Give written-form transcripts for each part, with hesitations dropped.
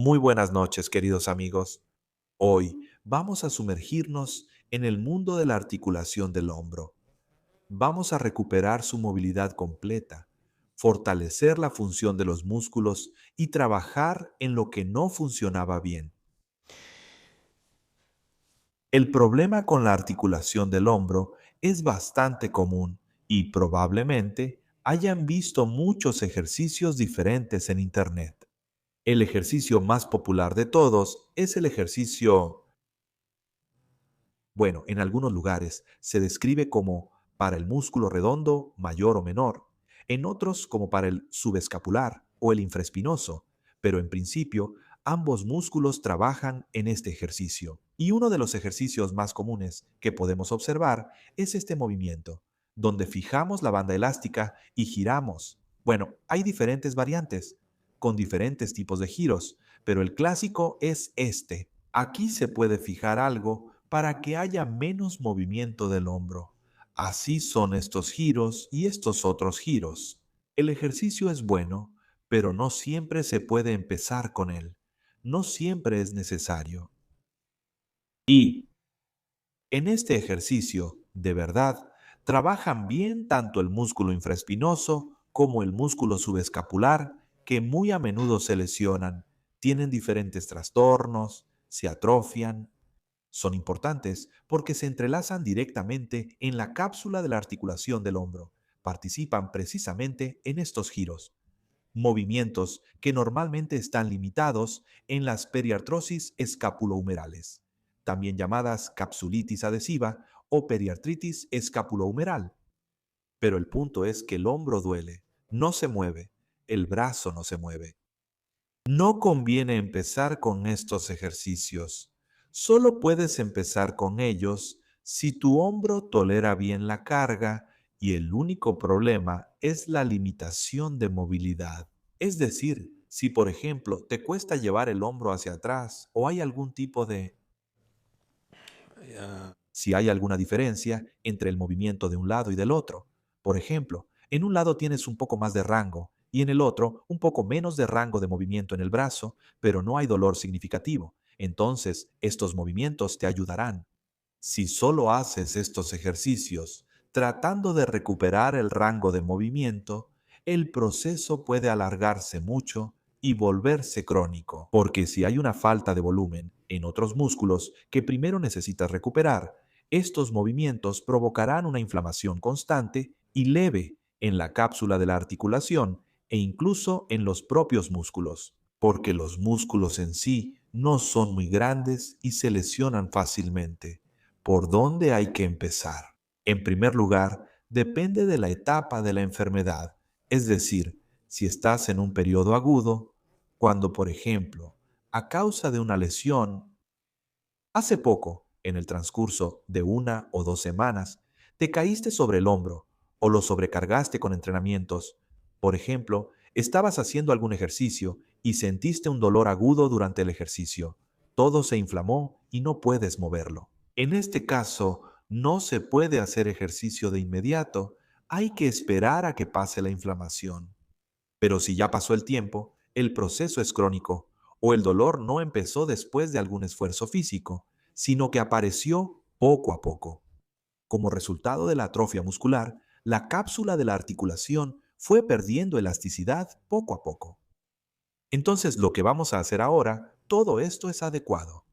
Muy buenas noches, queridos amigos. Hoy vamos a sumergirnos en el mundo de la articulación del hombro. Vamos a recuperar su movilidad completa, fortalecer la función de los músculos y trabajar en lo que no funcionaba bien. El problema con la articulación del hombro es bastante común y probablemente hayan visto muchos ejercicios diferentes en Internet. El ejercicio más popular de todos es el ejercicio. Bueno, en algunos lugares se describe como para el músculo redondo mayor o menor, en otros como para el subescapular o el infraespinoso, pero en principio ambos músculos trabajan en este ejercicio. Y uno de los ejercicios más comunes que podemos observar es este movimiento, donde fijamos la banda elástica y giramos. Bueno, hay diferentes variantes, con diferentes tipos de giros, pero el clásico es este. Aquí se puede fijar algo para que haya menos movimiento del hombro. Así son estos giros y estos otros giros. El ejercicio es bueno, pero no siempre se puede empezar con él. No siempre es necesario. Y en este ejercicio, de verdad, trabajan bien tanto el músculo infraespinoso como el músculo subescapular, que muy a menudo se lesionan, tienen diferentes trastornos, se atrofian. Son importantes porque se entrelazan directamente en la cápsula de la articulación del hombro. Participan precisamente en estos giros, movimientos que normalmente están limitados en las periartrosis escapulohumerales, también llamadas capsulitis adhesiva o periartritis escapulohumeral. Pero el punto es que el hombro duele, no se mueve, el brazo no se mueve. No conviene empezar con estos ejercicios. Solo puedes empezar con ellos si tu hombro tolera bien la carga y el único problema es la limitación de movilidad. Es decir, si por ejemplo te cuesta llevar el hombro hacia atrás o hay algún tipo de si hay alguna diferencia entre el movimiento de un lado y del otro. Por ejemplo, en un lado tienes un poco más de rango y en el otro un poco menos de rango de movimiento en el brazo, pero no hay dolor significativo. Entonces, estos movimientos te ayudarán. Si solo haces estos ejercicios tratando de recuperar el rango de movimiento, el proceso puede alargarse mucho y volverse crónico, porque si hay una falta de volumen en otros músculos que primero necesitas recuperar, estos movimientos provocarán una inflamación constante y leve en la cápsula de la articulación e incluso en los propios músculos, porque los músculos en sí no son muy grandes y se lesionan fácilmente. ¿Por dónde hay que empezar? En primer lugar, depende de la etapa de la enfermedad, es decir, si estás en un periodo agudo, cuando, por ejemplo, a causa de una lesión, hace poco, en el transcurso de 1 o 2 semanas, te caíste sobre el hombro o lo sobrecargaste con entrenamientos. Por ejemplo, estabas haciendo algún ejercicio y sentiste un dolor agudo durante el ejercicio. Todo se inflamó y no puedes moverlo. En este caso, no se puede hacer ejercicio de inmediato. Hay que esperar a que pase la inflamación. Pero si ya pasó el tiempo, el proceso es crónico o el dolor no empezó después de algún esfuerzo físico, sino que apareció poco a poco. Como resultado de la atrofia muscular, la cápsula de la articulación fue perdiendo elasticidad poco a poco. Entonces, lo que vamos a hacer ahora, todo esto es adecuado.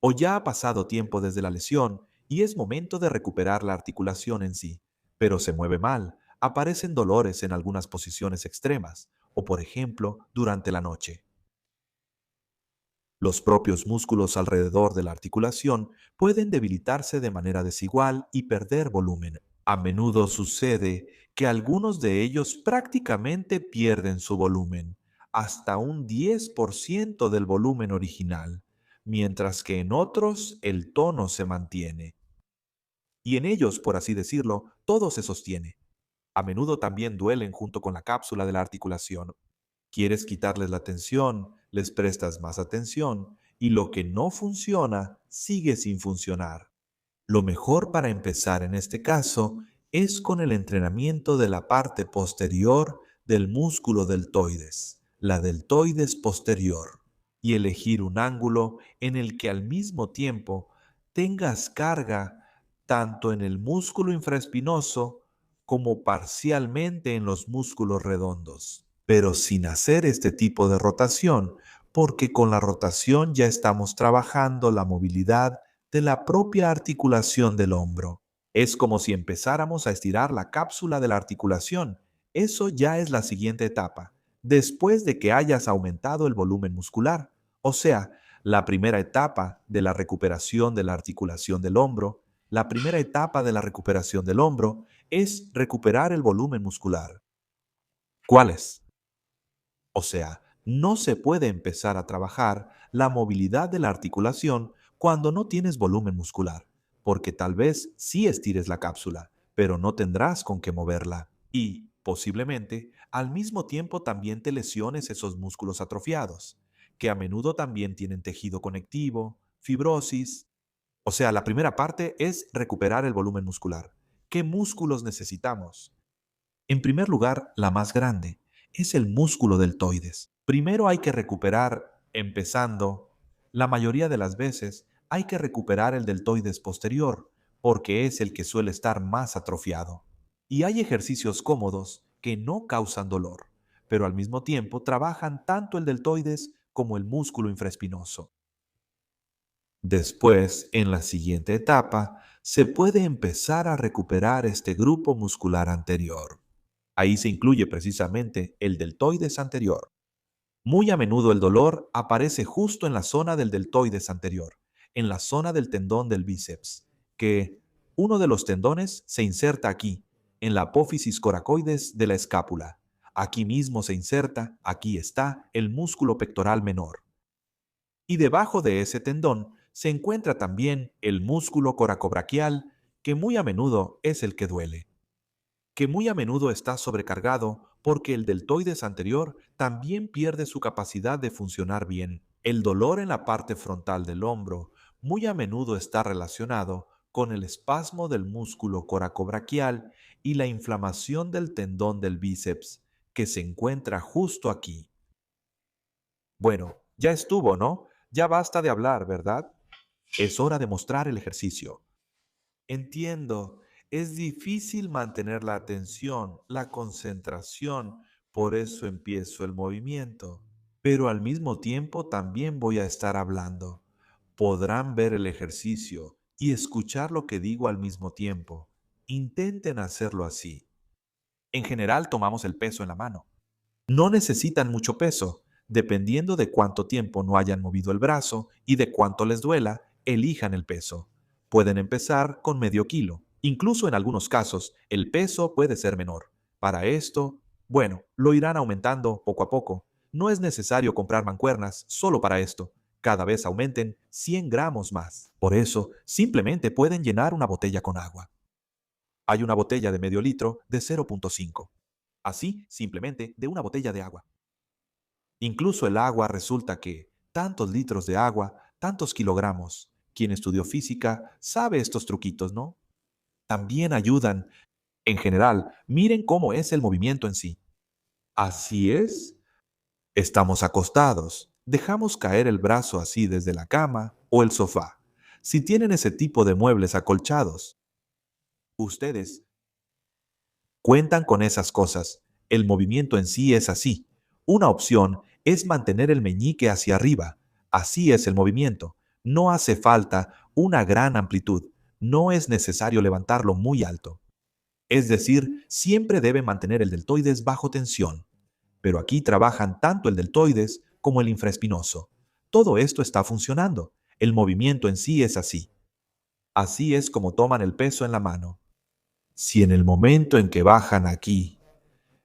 O ya ha pasado tiempo desde la lesión y es momento de recuperar la articulación en sí, pero se mueve mal, aparecen dolores en algunas posiciones extremas, o por ejemplo, durante la noche. Los propios músculos alrededor de la articulación pueden debilitarse de manera desigual y perder volumen. A menudo sucede que algunos de ellos prácticamente pierden su volumen, hasta un 10% del volumen original, mientras que en otros el tono se mantiene. Y en ellos, por así decirlo, todo se sostiene. A menudo también duelen junto con la cápsula de la articulación. Quieres quitarles la tensión, les prestas más atención y lo que no funciona sigue sin funcionar. Lo mejor para empezar en este caso es con el entrenamiento de la parte posterior del músculo deltoides, la deltoides posterior, y elegir un ángulo en el que al mismo tiempo tengas carga tanto en el músculo infraespinoso como parcialmente en los músculos redondos, pero sin hacer este tipo de rotación, porque con la rotación ya estamos trabajando la movilidad de la propia articulación del hombro. Es como si empezáramos a estirar la cápsula de la articulación. Eso ya es la siguiente etapa, después de que hayas aumentado el volumen muscular. O sea, la primera etapa de la recuperación de la articulación del hombro, la primera etapa de la recuperación del hombro es recuperar el volumen muscular. ¿Cuál es? O sea, no se puede empezar a trabajar la movilidad de la articulación cuando no tienes volumen muscular, porque tal vez sí estires la cápsula, pero no tendrás con qué moverla. Y, posiblemente, al mismo tiempo también te lesiones esos músculos atrofiados, que a menudo también tienen tejido conectivo, fibrosis. O sea, la primera parte es recuperar el volumen muscular. ¿Qué músculos necesitamos? En primer lugar, la más grande es el músculo deltoides. Primero hay que recuperar, empezando, la mayoría de las veces hay que recuperar el deltoides posterior, porque es el que suele estar más atrofiado. Y hay ejercicios cómodos que no causan dolor, pero al mismo tiempo trabajan tanto el deltoides como el músculo infraespinoso. Después, en la siguiente etapa, se puede empezar a recuperar este grupo muscular anterior. Ahí se incluye precisamente el deltoides anterior. Muy a menudo el dolor aparece justo en la zona del deltoides anterior, en la zona del tendón del bíceps, que uno de los tendones se inserta aquí, en la apófisis coracoides de la escápula. Aquí mismo se inserta, aquí está, el músculo pectoral menor. Y debajo de ese tendón se encuentra también el músculo coracobraquial, que muy a menudo es el que duele, que muy a menudo está sobrecargado porque el deltoides anterior también pierde su capacidad de funcionar bien. El dolor en la parte frontal del hombro muy a menudo está relacionado con el espasmo del músculo coracobraquial y la inflamación del tendón del bíceps, que se encuentra justo aquí. Bueno, ya estuvo, ¿no? Ya basta de hablar, ¿verdad? Es hora de mostrar el ejercicio. Entiendo, es difícil mantener la atención, la concentración, por eso empiezo el movimiento. Pero al mismo tiempo también voy a estar hablando. Podrán ver el ejercicio y escuchar lo que digo al mismo tiempo. Intenten hacerlo así. En general tomamos el peso en la mano. No necesitan mucho peso. Dependiendo de cuánto tiempo no hayan movido el brazo y de cuánto les duela, elijan el peso. Pueden empezar con medio kilo. Incluso en algunos casos, el peso puede ser menor. Para esto, bueno, lo irán aumentando poco a poco. No es necesario comprar mancuernas solo para esto. Cada vez aumenten 100 gramos más. Por eso, simplemente pueden llenar una botella con agua. Hay una botella de medio litro de 0,5. Así, simplemente, de una botella de agua. Incluso el agua resulta que tantos litros de agua, tantos kilogramos. Quien estudió física sabe estos truquitos, ¿no? También ayudan. En general, miren cómo es el movimiento en sí. Así es. Estamos acostados. Dejamos caer el brazo así desde la cama o el sofá. Si tienen ese tipo de muebles acolchados, ustedes cuentan con esas cosas. El movimiento en sí es así. Una opción es mantener el meñique hacia arriba. Así es el movimiento. No hace falta una gran amplitud. No es necesario levantarlo muy alto. Es decir, siempre debe mantener el deltoides bajo tensión. Pero aquí trabajan tanto el deltoides como el infraespinoso. Todo esto está funcionando. El movimiento en sí es así. Así es como toman el peso en la mano. Si en el momento en que bajan aquí,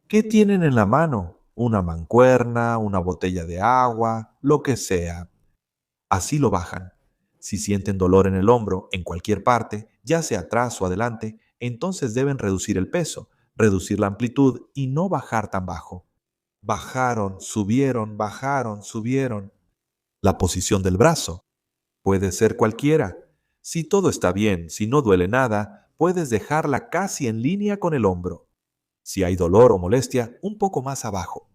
¿qué tienen en la mano? Una mancuerna, una botella de agua, lo que sea. Así lo bajan. Si sienten dolor en el hombro, en cualquier parte, ya sea atrás o adelante, entonces deben reducir el peso, reducir la amplitud y no bajar tan bajo. Bajaron, subieron, subieron. La posición del brazo puede ser cualquiera. Si todo está bien, si no duele nada, puedes dejarla casi en línea con el hombro. Si hay dolor o molestia, un poco más abajo.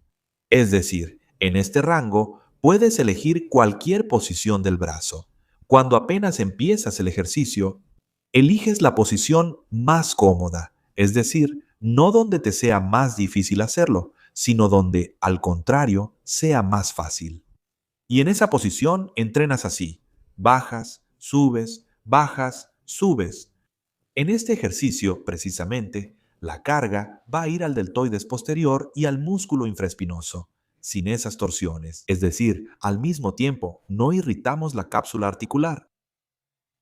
Es decir, En este rango, puedes elegir cualquier posición del brazo. Cuando apenas empiezas el ejercicio, eliges la posición más cómoda, es decir, no donde te sea más difícil hacerlo, sino donde, al contrario, sea más fácil. Y en esa posición entrenas así: bajas, subes. En este ejercicio, precisamente, la carga va a ir al deltoides posterior y al músculo infraespinoso, sin esas torsiones. Es decir, al mismo tiempo, no irritamos la cápsula articular.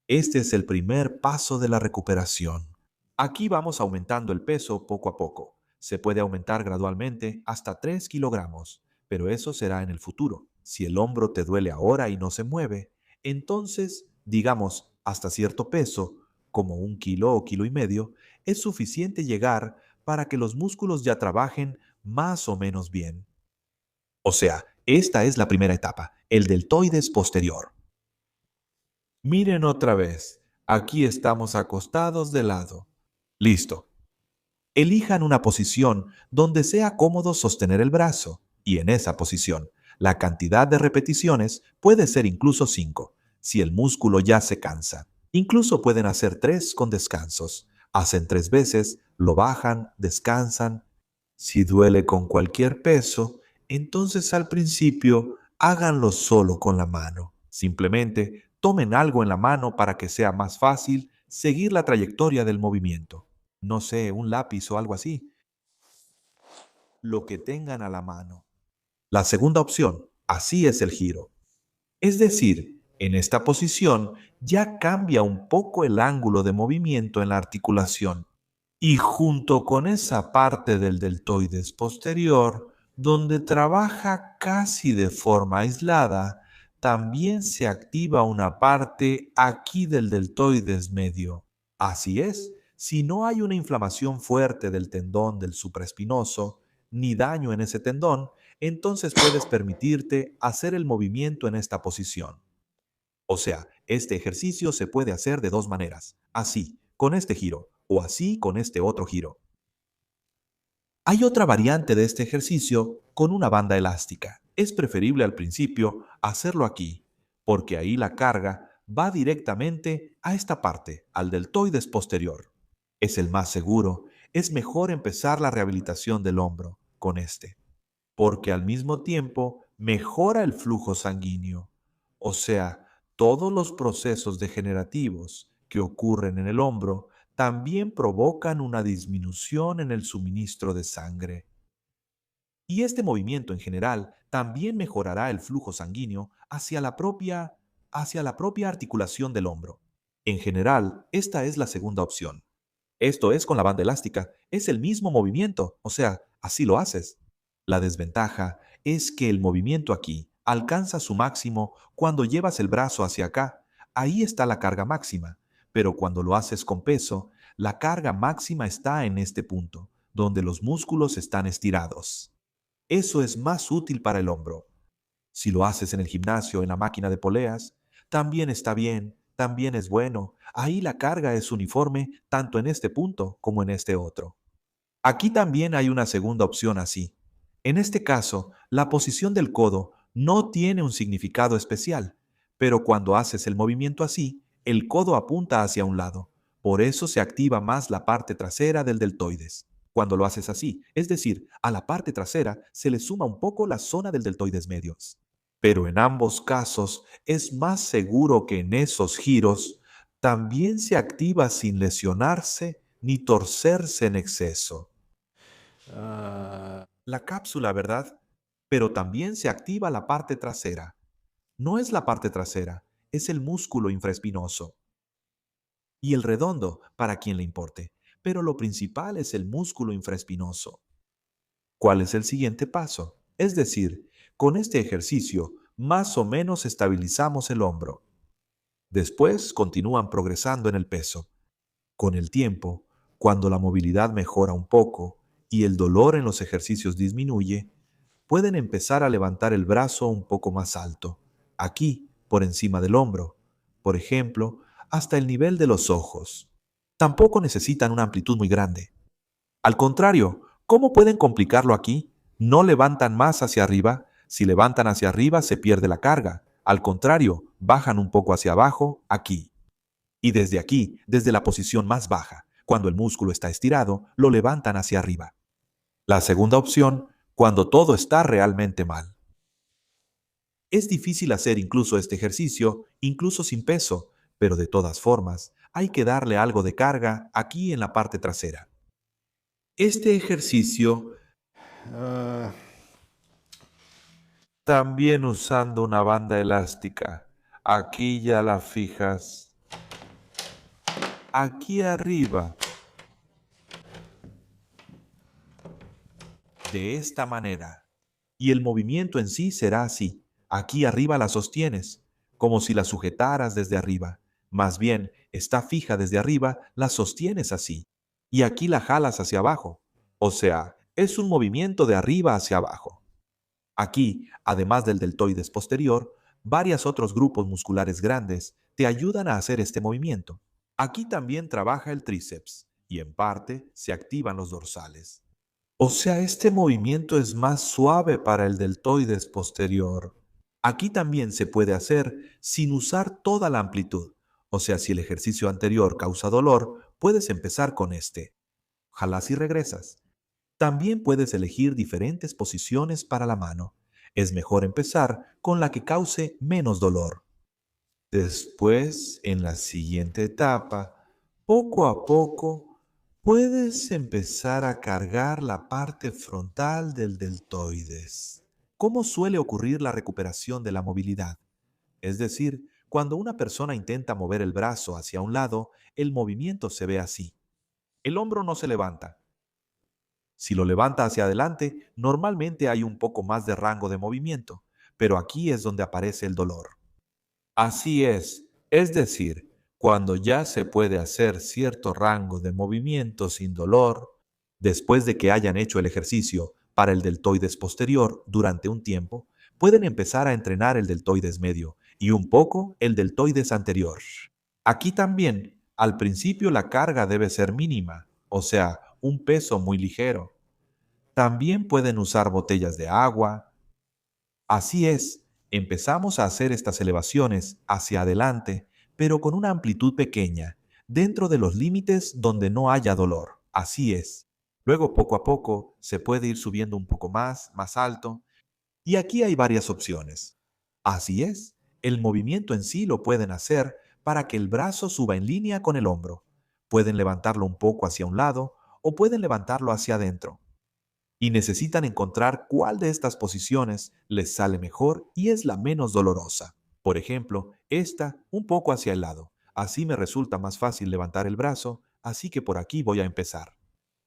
Este es el primer paso de la recuperación. Aquí vamos aumentando el peso poco a poco. Se puede aumentar gradualmente hasta 3 kilogramos, pero eso será en el futuro. Si el hombro te duele ahora y no se mueve, entonces, digamos, hasta cierto peso, como 1 kilo o kilo y medio, es suficiente llegar para que los músculos ya trabajen más o menos bien. O sea, esta es la primera etapa, el deltoides posterior. Miren otra vez. Aquí estamos acostados de lado. Listo. Elijan una posición donde sea cómodo sostener el brazo y en esa posición la cantidad de repeticiones puede ser incluso 5, si el músculo ya se cansa. Incluso pueden hacer 3 con descansos. Hacen 3 veces, lo bajan, descansan. Si duele con cualquier peso, entonces al principio háganlo solo con la mano. Simplemente tomen algo en la mano para que sea más fácil seguir la trayectoria del movimiento. No sé, un lápiz o algo así, lo que tengan a la mano. La segunda opción, así es el giro. Es decir, en esta posición ya cambia un poco el ángulo de movimiento en la articulación. Y junto con esa parte del deltoides posterior, donde trabaja casi de forma aislada, también se activa una parte aquí del deltoides medio. Así es, si no hay una inflamación fuerte del tendón del supraespinoso, ni daño en ese tendón, entonces puedes permitirte hacer el movimiento en esta posición. O sea, este ejercicio se puede hacer de dos maneras: así, con este giro, o así, con este otro giro. Hay otra variante de este ejercicio con una banda elástica. Es preferible al principio hacerlo aquí, porque ahí la carga va directamente a esta parte, al deltoides posterior. Es el más seguro, es mejor empezar la rehabilitación del hombro con este, porque al mismo tiempo mejora el flujo sanguíneo. O sea, todos los procesos degenerativos que ocurren en el hombro también provocan una disminución en el suministro de sangre. Y este movimiento en general también mejorará el flujo sanguíneo hacia la propia articulación del hombro. En general, esta es la segunda opción. Esto es con la banda elástica, es el mismo movimiento, o sea, así lo haces. La desventaja es que el movimiento aquí alcanza su máximo cuando llevas el brazo hacia acá. Ahí está la carga máxima, pero cuando lo haces con peso, la carga máxima está en este punto, donde los músculos están estirados. Eso es más útil para el hombro. Si lo haces en el gimnasio, en la máquina de poleas, también está bien, también es bueno. Ahí la carga es uniforme tanto en este punto como en este otro. Aquí también hay una segunda opción así. En este caso, la posición del codo no tiene un significado especial, pero cuando haces el movimiento así, el codo apunta hacia un lado. Por eso se activa más la parte trasera del deltoides. Cuando lo haces así, es decir, a la parte trasera se le suma un poco la zona del deltoides medios. Pero en ambos casos es más seguro que en esos giros también se activa sin lesionarse ni torcerse en exceso. La cápsula, ¿verdad? Pero también se activa la parte trasera. No es la parte trasera, es el músculo infraespinoso. Y el redondo, para quien le importe. Pero lo principal es el músculo infraespinoso. ¿Cuál es el siguiente paso? Es decir, con este ejercicio más o menos estabilizamos el hombro. Después continúan progresando en el peso. Con el tiempo, cuando la movilidad mejora un poco y el dolor en los ejercicios disminuye, pueden empezar a levantar el brazo un poco más alto, aquí, por encima del hombro, por ejemplo, hasta el nivel de los ojos. Tampoco necesitan una amplitud muy grande. Al contrario, ¿cómo pueden complicarlo aquí? No levantan más hacia arriba, Si levantan hacia arriba, se pierde la carga. Al contrario, bajan un poco hacia abajo, aquí. Y desde aquí, desde la posición más baja, cuando el músculo está estirado, lo levantan hacia arriba. La segunda opción, cuando todo está realmente mal. Es difícil hacer incluso este ejercicio, incluso sin peso, pero de todas formas, hay que darle algo de carga aquí en la parte trasera. Este ejercicio, ah, también usando una banda elástica, aquí ya la fijas, aquí arriba, de esta manera. Y el movimiento en sí será así. Aquí arriba la sostienes, como si la sujetaras desde arriba. Más bien, está fija desde arriba, la sostienes así. Y aquí la jalas hacia abajo. O sea, es un movimiento de arriba hacia abajo. Aquí, además del deltoides posterior, varios otros grupos musculares grandes te ayudan a hacer este movimiento. Aquí también trabaja el tríceps y en parte se activan los dorsales. O sea, este movimiento es más suave para el deltoides posterior. Aquí también se puede hacer sin usar toda la amplitud. O sea, si el ejercicio anterior causa dolor, puedes empezar con este. Jalas y regresas. También puedes elegir diferentes posiciones para la mano. Es mejor empezar con la que cause menos dolor. Después, en la siguiente etapa, poco a poco, puedes empezar a cargar la parte frontal del deltoides. ¿Cómo suele ocurrir la recuperación de la movilidad? Es decir, cuando una persona intenta mover el brazo hacia un lado, el movimiento se ve así. El hombro no se levanta. Si lo levanta hacia adelante, normalmente hay un poco más de rango de movimiento, pero aquí es donde aparece el dolor. Así es decir, cuando ya se puede hacer cierto rango de movimiento sin dolor, después de que hayan hecho el ejercicio para el deltoides posterior durante un tiempo, pueden empezar a entrenar el deltoides medio y un poco el deltoides anterior. Aquí también, al principio la carga debe ser mínima, o sea, un peso muy ligero. También pueden usar botellas de agua. Así es, empezamos a hacer estas elevaciones hacia adelante, pero con una amplitud pequeña, dentro de los límites donde no haya dolor. Así es. Luego, poco a poco, se puede ir subiendo un poco más alto, y aquí hay varias opciones. Así es, el movimiento en sí lo pueden hacer para que el brazo suba en línea con el hombro. Pueden levantarlo un poco hacia un lado o pueden levantarlo hacia adentro y necesitan encontrar cuál de estas posiciones les sale mejor y es la menos dolorosa. Por ejemplo, esta un poco hacia el lado. Así me resulta más fácil levantar el brazo, así que por aquí voy a empezar.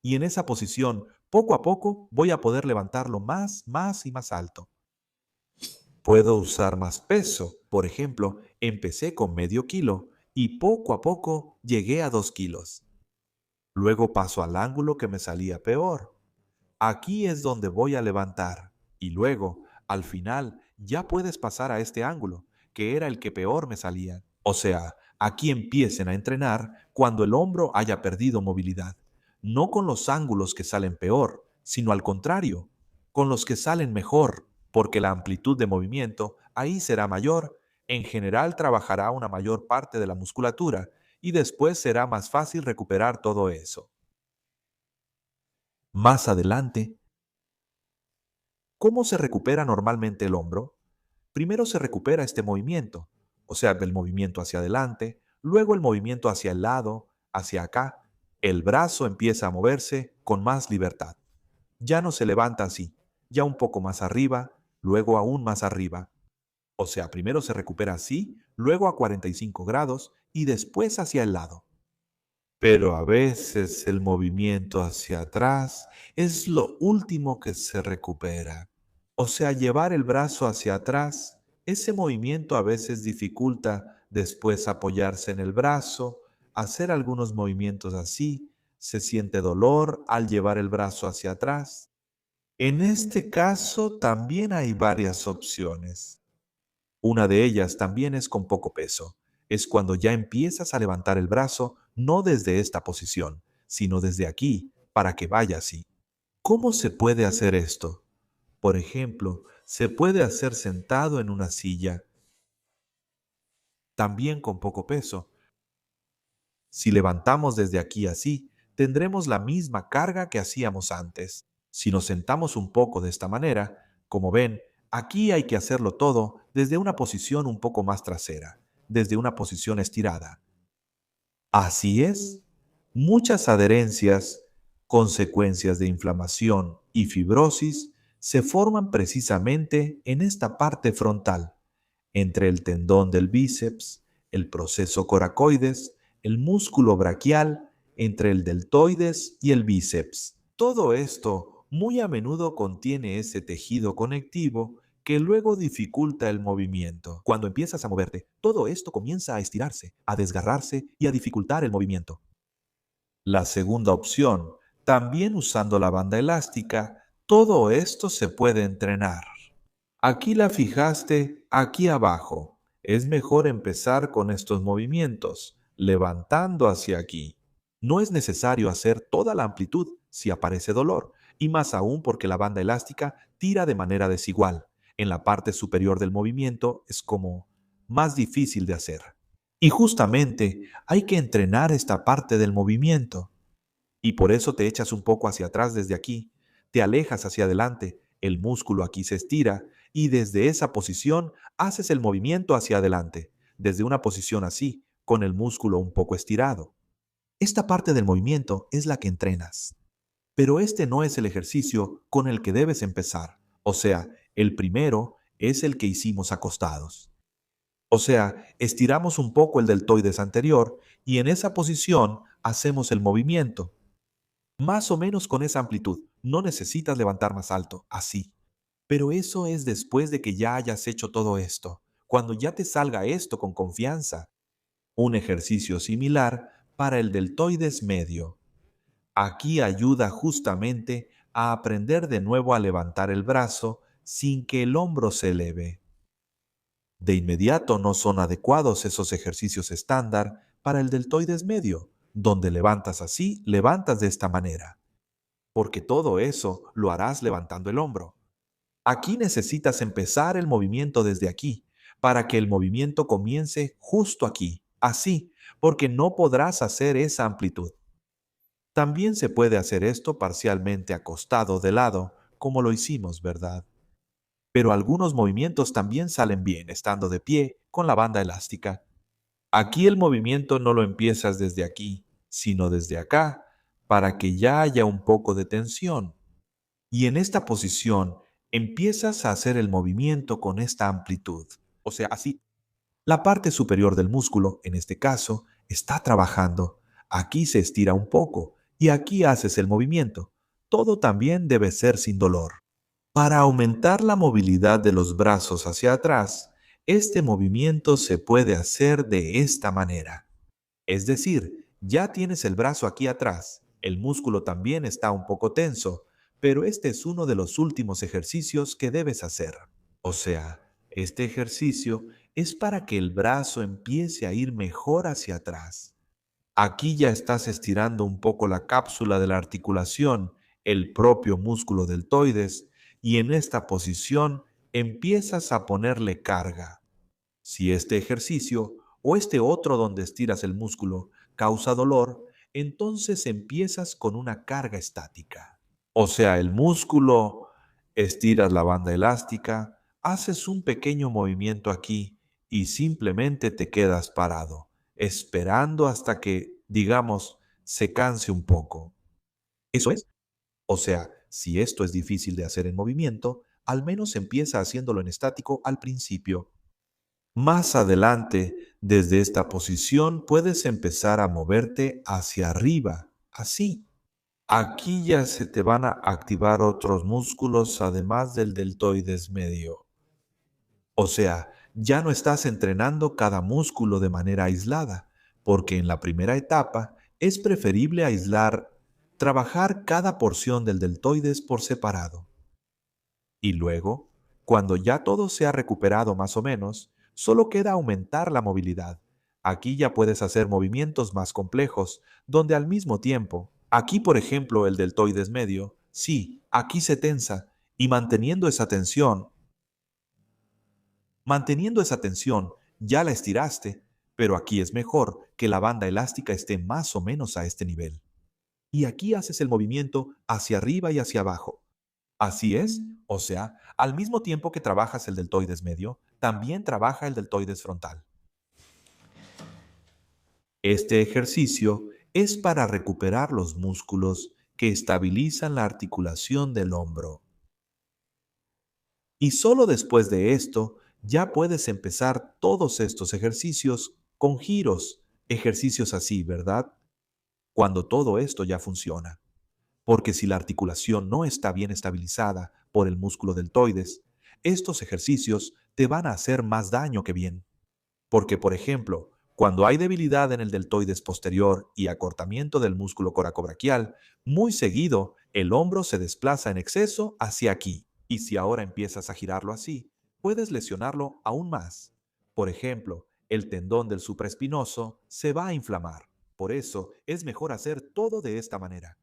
Y en esa posición, poco a poco, voy a poder levantarlo más y más alto. Puedo usar más peso. Por ejemplo, empecé con medio kilo y poco a poco llegué a 2 kilos. Luego paso al ángulo que me salía peor. Aquí es donde voy a levantar. Y luego, al final, ya puedes pasar a este ángulo, que era el que peor me salía. O sea, aquí empiecen a entrenar cuando el hombro haya perdido movilidad. No con los ángulos que salen peor, sino al contrario, con los que salen mejor, porque la amplitud de movimiento ahí será mayor. En general trabajará una mayor parte de la musculatura y después será más fácil recuperar todo eso. Más adelante, ¿cómo se recupera normalmente el hombro? Primero se recupera este movimiento, o sea, el movimiento hacia adelante, luego el movimiento hacia el lado, hacia acá. El brazo empieza a moverse con más libertad. Ya no se levanta así, ya un poco más arriba, luego aún más arriba. O sea, primero se recupera así, luego a 45 grados y después hacia el lado. Pero a veces el movimiento hacia atrás es lo último que se recupera. O sea, llevar el brazo hacia atrás, ese movimiento a veces dificulta después apoyarse en el brazo, hacer algunos movimientos así, se siente dolor al llevar el brazo hacia atrás. En este caso también hay varias opciones. Una de ellas también es con poco peso. Es cuando ya empiezas a levantar el brazo, no desde esta posición, sino desde aquí, para que vaya así. ¿Cómo se puede hacer esto? Por ejemplo, Se puede hacer sentado en una silla, también con poco peso. Si levantamos desde aquí así, tendremos la misma carga que hacíamos antes. Si nos sentamos un poco de esta manera, como ven, aquí hay que hacerlo todo desde una posición un poco más trasera, desde una posición estirada. Así es, muchas adherencias, consecuencias de inflamación y fibrosis, se forman precisamente en esta parte frontal, entre el tendón del bíceps, el proceso coracoides, el músculo braquial, entre el deltoides y el bíceps. Todo esto muy a menudo contiene ese tejido conectivo que luego dificulta el movimiento. Cuando empiezas a moverte, todo esto comienza a estirarse, a desgarrarse y a dificultar el movimiento. La segunda opción, también usando la banda elástica, todo esto se puede entrenar. Aquí la fijaste aquí abajo. Es mejor empezar con estos movimientos, levantando hacia aquí. No es necesario hacer toda la amplitud si aparece dolor, y más aún porque la banda elástica tira de manera desigual. En la parte superior del movimiento es como más difícil de hacer. Y justamente hay que entrenar esta parte del movimiento. Y por eso te echas un poco hacia atrás desde aquí, te alejas hacia adelante, el músculo aquí se estira y desde esa posición haces el movimiento hacia adelante, desde una posición así, con el músculo un poco estirado. Esta parte del movimiento es la que entrenas, pero este no es el ejercicio con el que debes empezar. O sea, el primero es el que hicimos acostados. O sea, estiramos un poco el deltoides anterior y en esa posición hacemos el movimiento. Más o menos con esa amplitud. No necesitas levantar más alto, así. Pero eso es después de que ya hayas hecho todo esto. Cuando ya te salga esto con confianza. Un ejercicio similar para el deltoides medio. Aquí ayuda justamente a aprender de nuevo a levantar el brazo sin que el hombro se eleve. De inmediato no son adecuados esos ejercicios estándar para el deltoides medio, donde levantas así, levantas de esta manera, porque todo eso lo harás levantando el hombro. Aquí necesitas empezar el movimiento desde aquí, para que el movimiento comience justo aquí, así, porque no podrás hacer esa amplitud. También se puede hacer esto parcialmente acostado de lado, como lo hicimos, ¿verdad? Pero algunos movimientos también salen bien estando de pie con la banda elástica. Aquí el movimiento no lo empiezas desde aquí, sino desde acá, para que ya haya un poco de tensión. Y en esta posición empiezas a hacer el movimiento con esta amplitud. O sea, así. La parte superior del músculo, en este caso, está trabajando. Aquí se estira un poco y aquí haces el movimiento. Todo también debe ser sin dolor. Para aumentar la movilidad de los brazos hacia atrás, este movimiento se puede hacer de esta manera. Es decir, ya tienes el brazo aquí atrás, el músculo también está un poco tenso, pero este es uno de los últimos ejercicios que debes hacer. O sea, este ejercicio es para que el brazo empiece a ir mejor hacia atrás. Aquí ya estás estirando un poco la cápsula de la articulación, el propio músculo deltoides, y en esta posición empiezas a ponerle carga. Si este ejercicio o este otro donde estiras el músculo causa dolor, entonces empiezas con una carga estática. O sea, el músculo, estiras la banda elástica, haces un pequeño movimiento aquí y simplemente te quedas parado, esperando hasta que, digamos, se canse un poco. Eso es. O sea, si esto es difícil de hacer en movimiento, al menos empieza haciéndolo en estático al principio. Más adelante, desde esta posición, puedes empezar a moverte hacia arriba, así. Aquí ya se te van a activar otros músculos además del deltoides medio. O sea, ya no estás entrenando cada músculo de manera aislada, porque en la primera etapa es preferible trabajar cada porción del deltoides por separado. Y luego, cuando ya todo se ha recuperado más o menos, solo queda aumentar la movilidad. Aquí ya puedes hacer movimientos más complejos, donde al mismo tiempo, aquí por ejemplo el deltoides medio, sí, aquí se tensa, y manteniendo esa tensión, Manteniendo esa tensión, ya la estiraste, pero aquí es mejor que la banda elástica esté más o menos a este nivel. Y aquí haces el movimiento hacia arriba y hacia abajo. Así es, o sea, al mismo tiempo que trabajas el deltoides medio, también trabaja el deltoides frontal. Este ejercicio es para recuperar los músculos que estabilizan la articulación del hombro. Y solo después de esto ya puedes empezar todos estos ejercicios con giros, ejercicios así, ¿verdad? Cuando todo esto ya funciona. Porque si la articulación no está bien estabilizada por el músculo deltoides, estos ejercicios te van a hacer más daño que bien. Porque, por ejemplo, cuando hay debilidad en el deltoides posterior y acortamiento del músculo coracobraquial, muy seguido el hombro se desplaza en exceso hacia aquí. Y si ahora empiezas a girarlo así, puedes lesionarlo aún más. Por ejemplo, el tendón del supraespinoso se va a inflamar. Por eso es mejor hacer todo de esta manera.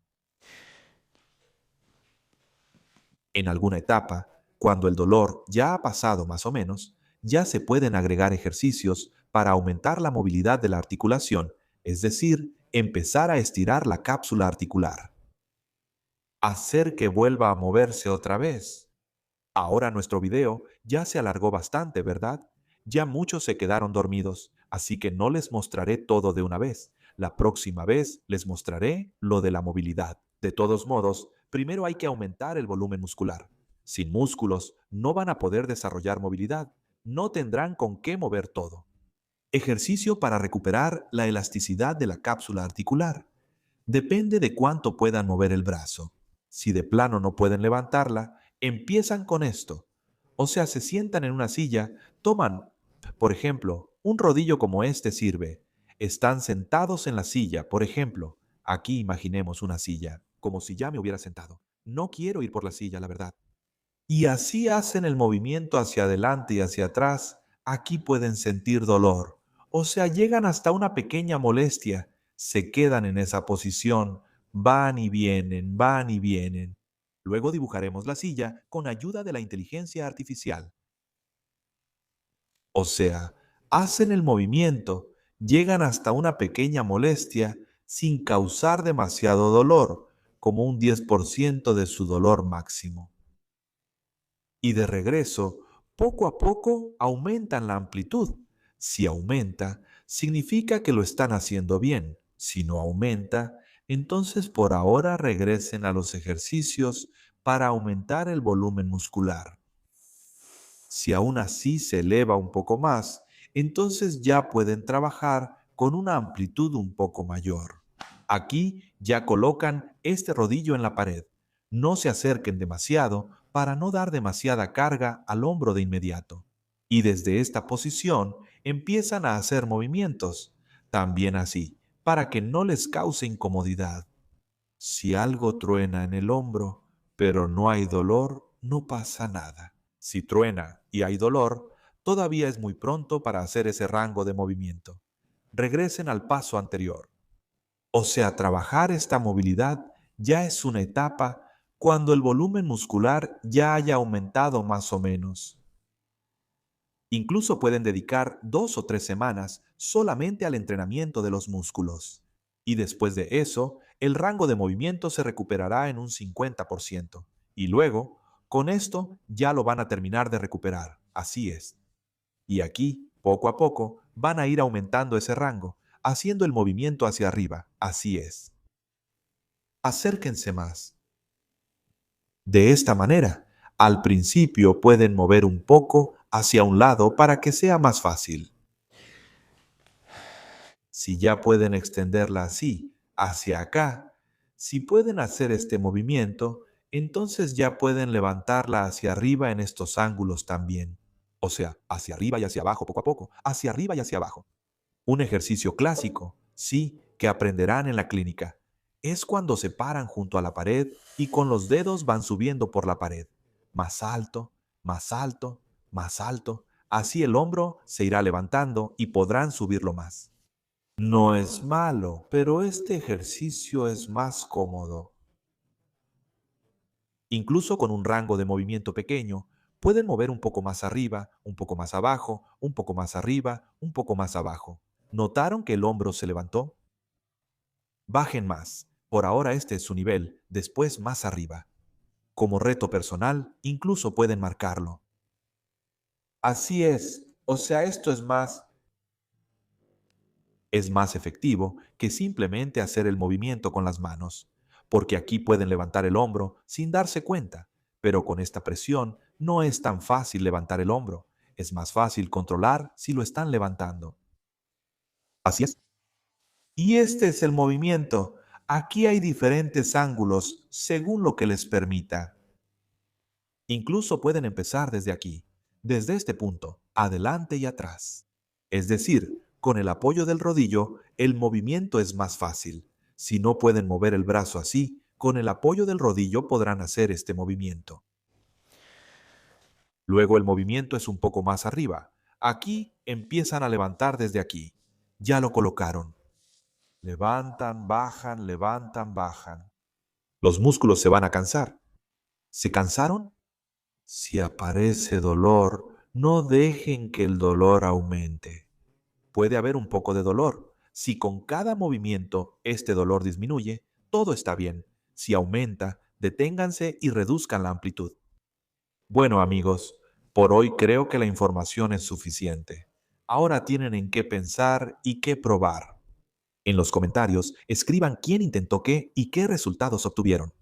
En alguna etapa, cuando el dolor ya ha pasado más o menos, ya se pueden agregar ejercicios para aumentar la movilidad de la articulación, es decir, empezar a estirar la cápsula articular. Hacer que vuelva a moverse otra vez. Ahora nuestro video ya se alargó bastante, ¿verdad? Ya muchos se quedaron dormidos, así que no les mostraré todo de una vez. La próxima vez les mostraré lo de la movilidad. De todos modos, primero hay que aumentar el volumen muscular. Sin músculos no van a poder desarrollar movilidad, no tendrán con qué mover todo. Ejercicio para recuperar la elasticidad de la cápsula articular. Depende de cuánto puedan mover el brazo. Si de plano no pueden levantarla, empiezan con esto. O sea, se sientan en una silla, toman, por ejemplo, un rodillo como este sirve. Están sentados en la silla, por ejemplo. Aquí imaginemos una silla, como si ya me hubiera sentado. No quiero ir por la silla, la verdad. Y así hacen el movimiento hacia adelante y hacia atrás. Aquí pueden sentir dolor. O sea, llegan hasta una pequeña molestia. Se quedan en esa posición. Van y vienen, van y vienen. Luego dibujaremos la silla con ayuda de la inteligencia artificial. O sea, hacen el movimiento, llegan hasta una pequeña molestia sin causar demasiado dolor, como un 10% de su dolor máximo. Y de regreso, poco a poco aumentan la amplitud. Si aumenta, significa que lo están haciendo bien. Si no aumenta, entonces por ahora regresen a los ejercicios para aumentar el volumen muscular. Si aún así se eleva un poco más, entonces ya pueden trabajar con una amplitud un poco mayor. Aquí ya colocan este rodillo en la pared. No se acerquen demasiado para no dar demasiada carga al hombro de inmediato. Y desde esta posición empiezan a hacer movimientos, también así, para que no les cause incomodidad. Si algo truena en el hombro, pero no hay dolor, no pasa nada. Si truena y hay dolor, todavía es muy pronto para hacer ese rango de movimiento. Regresen al paso anterior. O sea, trabajar esta movilidad ya es una etapa cuando el volumen muscular ya haya aumentado más o menos. Incluso pueden dedicar 2 o 3 semanas solamente al entrenamiento de los músculos. Y después de eso, el rango de movimiento se recuperará en un 50%. Y luego, con esto ya lo van a terminar de recuperar. Así es. Y aquí, poco a poco, van a ir aumentando ese rango, haciendo el movimiento hacia arriba. Así es. Acérquense más. De esta manera, al principio pueden mover un poco hacia un lado para que sea más fácil. Si ya pueden extenderla así, hacia acá, si pueden hacer este movimiento, entonces ya pueden levantarla hacia arriba en estos ángulos también. O sea, hacia arriba y hacia abajo poco a poco, hacia arriba y hacia abajo. Un ejercicio clásico, sí, que aprenderán en la clínica. Es cuando se paran junto a la pared y con los dedos van subiendo por la pared. Más alto, más alto, más alto. Así el hombro se irá levantando y podrán subirlo más. No es malo, pero este ejercicio es más cómodo. Incluso con un rango de movimiento pequeño, Pueden mover un poco más arriba, un poco más abajo, un poco más arriba, un poco más abajo. ¿Notaron que el hombro se levantó? Bajen más. Por ahora este es su nivel, después más arriba. Como reto personal, incluso pueden marcarlo. Así es. O sea, esto es más efectivo que simplemente hacer el movimiento con las manos, porque aquí pueden levantar el hombro sin darse cuenta, pero con esta presión no es tan fácil levantar el hombro. Es más fácil controlar si lo están levantando. Así es. Y este es el movimiento. Aquí hay diferentes ángulos según lo que les permita. Incluso pueden empezar desde aquí, desde este punto, adelante y atrás. Es decir, con el apoyo del rodillo, el movimiento es más fácil. Si no pueden mover el brazo así, con el apoyo del rodillo podrán hacer este movimiento. Luego el movimiento es un poco más arriba. Aquí empiezan a levantar desde aquí. Ya lo colocaron. Levantan, bajan. Los músculos se van a cansar. ¿Se cansaron? Si aparece dolor, no dejen que el dolor aumente. Puede haber un poco de dolor. Si con cada movimiento este dolor disminuye, todo está bien. Si aumenta, deténganse y reduzcan la amplitud. Bueno, amigos, por hoy creo que la información es suficiente. Ahora tienen en qué pensar y qué probar. En los comentarios, escriban quién intentó qué y qué resultados obtuvieron.